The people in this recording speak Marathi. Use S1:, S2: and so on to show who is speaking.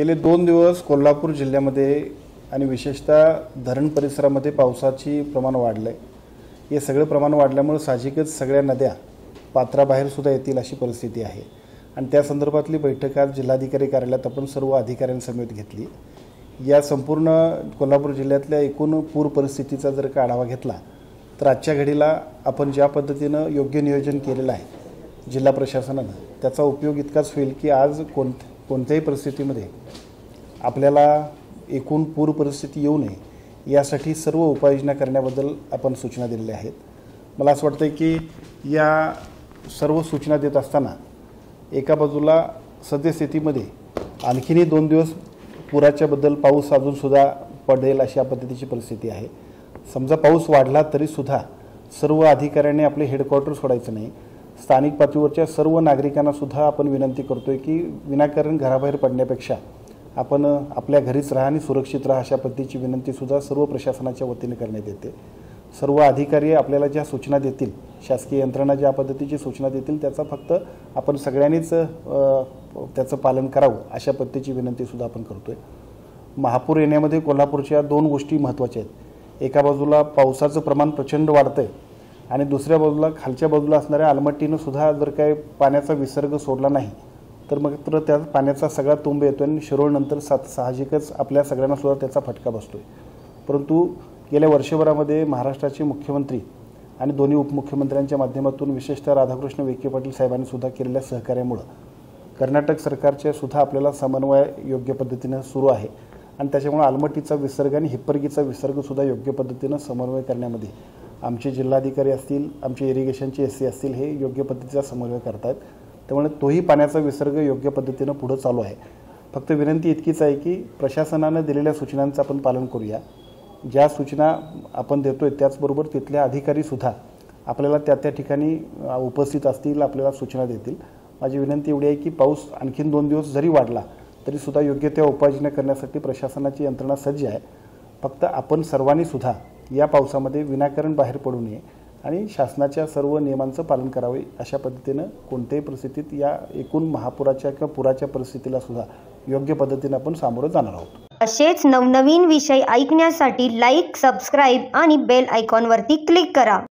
S1: गेले 2 दिवस कोल्हापूर जिल्ह्यामध्ये आणि विशेषतः धरण परिसरामध्ये पावसाची प्रमाण वाढलं आहे। हे सगळं प्रमाण वाढल्यामुळे साहजिकच सगळ्या नद्या पात्राबाहेर सुद्धा येतील अशी परिस्थिती आहे आणि त्या संदर्भातली बैठक आज जिल्हाधिकारी कार्यालयात आपण सर्व अधिकाऱ्यांसमवेत घेतली। या संपूर्ण कोल्हापूर जिल्ह्यातल्या एकूण पूर परिस्थितीचा जर का आढावा घेतला तर आजच्या घडीला आपण ज्या पद्धतीनं योग्य नियोजन केलेलं आहे जिल्हा प्रशासनानं त्याचा उपयोग इतकाच होईल की आज कोणत्याही परिस्थितीमध्ये आपल्याला एकूण पूर परिस्थिती येऊ नये यासाठी सर्व उपाययोजना करण्याबद्दल आपण सूचना दिलेल्या आहेत। मला असं वाटतं की या सर्व सूचना देत असताना एका बाजूला सद्यस्थितीमध्ये आणखीनही 2 दिवस पुराच्याबद्दल पाऊस अजून सुद्धा पडेल अशा पद्धतीची परिस्थिती आहे। समजा पाऊस वाढला तरी सुद्धा सर्व अधिकाऱ्यांनी आपले हेडक्वार्टर सोडायचं नाही। स्थानिक पातळीवरच्या सर्व नागरिकांना सुद्धा आपण विनंती करतोय की विनाकारण घराबाहेर पडण्यापेक्षा आपण आपल्या घरीच राहा आणि सुरक्षित राहा अशा पद्धतीची विनंती सुद्धा सर्व प्रशासनाच्या वतीने करण्यात येते। सर्व अधिकारी आपल्याला ज्या सूचना देतील, शासकीय यंत्रणा ज्या पद्धतीची सूचना देतील त्याचा फक्त आपण सगळ्यांनीच त्याचं पालन करावं अशा पद्धतीची विनंती सुद्धा आपण करतोय। महापूर येण्यामध्ये कोल्हापूरच्या 2 गोष्टी महत्त्वाच्या आहेत। एका बाजूला पावसाचं प्रमाण प्रचंड वाढतंय आणि दुसऱ्या बाजूला खालच्या बाजूला असणाऱ्या आलमट्टीनं सुद्धा जर काही पाण्याचा विसर्ग सोडला नाही तर मग त्या पाण्याचा सगळा तुंब येतो आणि शिरोळनंतर साहजिकच आपल्या सगळ्यांना सुद्धा त्याचा फटका बसतोय। परंतु गेल्या वर्षभरामध्ये महाराष्ट्राचे मुख्यमंत्री आणि दोन्ही उपमुख्यमंत्र्यांच्या माध्यमातून विशेषतः राधाकृष्ण विखे पाटील साहेबांनी सुद्धा केलेल्या सहकार्यामुळे कर्नाटक सरकारचे सुद्धा आपल्याला समन्वय योग्य पद्धतीने सुरू आहे आणि त्याच्यामुळे आलमट्टीचा विसर्ग आणि हिप्परगीचा विसर्ग सुद्धा योग्य पद्धतीने समन्वय करण्यामध्ये आमचे जिल्हाधिकारी असतील, आमचे इरिगेशनचे एससी असतील हे योग्य पद्धतीचा समन्वय करतात। त्यामुळे तोही पाण्याचा विसर्ग योग्य पद्धतीने पुढे चालू आहे। फक्त विनंती इतकीच आहे की प्रशासनाने दिलेल्या सूचनांचं आपण पालन करूया। ज्या सूचना आपण देतोय त्याचबरोबर तिथल्या अधिकारी सुद्धा आपल्याला त्या ठिकाणी उपस्थित असतील, आपल्याला सूचना देतील। माझी विनंती एवढी आहे की पाऊस आणखीन 2 दिवस जरी वाढला तरी सुद्धा योग्य त्या उपाययोजना करण्यासाठी प्रशासनाची यंत्रणा सज्ज आहे। फक्त आपण सर्वांनी सुद्धा या पावसामध्ये विनाकारण बाहेर पडू नये आणि शासनाच्या सर्व नियमांचं पालन करावे अशा पद्धतीनं कोणत्याही परिस्थितीत या एकूण महापुराच्या किंवा पुराच्या परिस्थितीला सुद्धा योग्य पद्धतीने आपण सामोरं जाणार आहोत।
S2: असेच नवनवीन विषय ऐकण्यासाठी लाईक, सबस्क्राईब आणि बेल आयकॉनवरती क्लिक करा।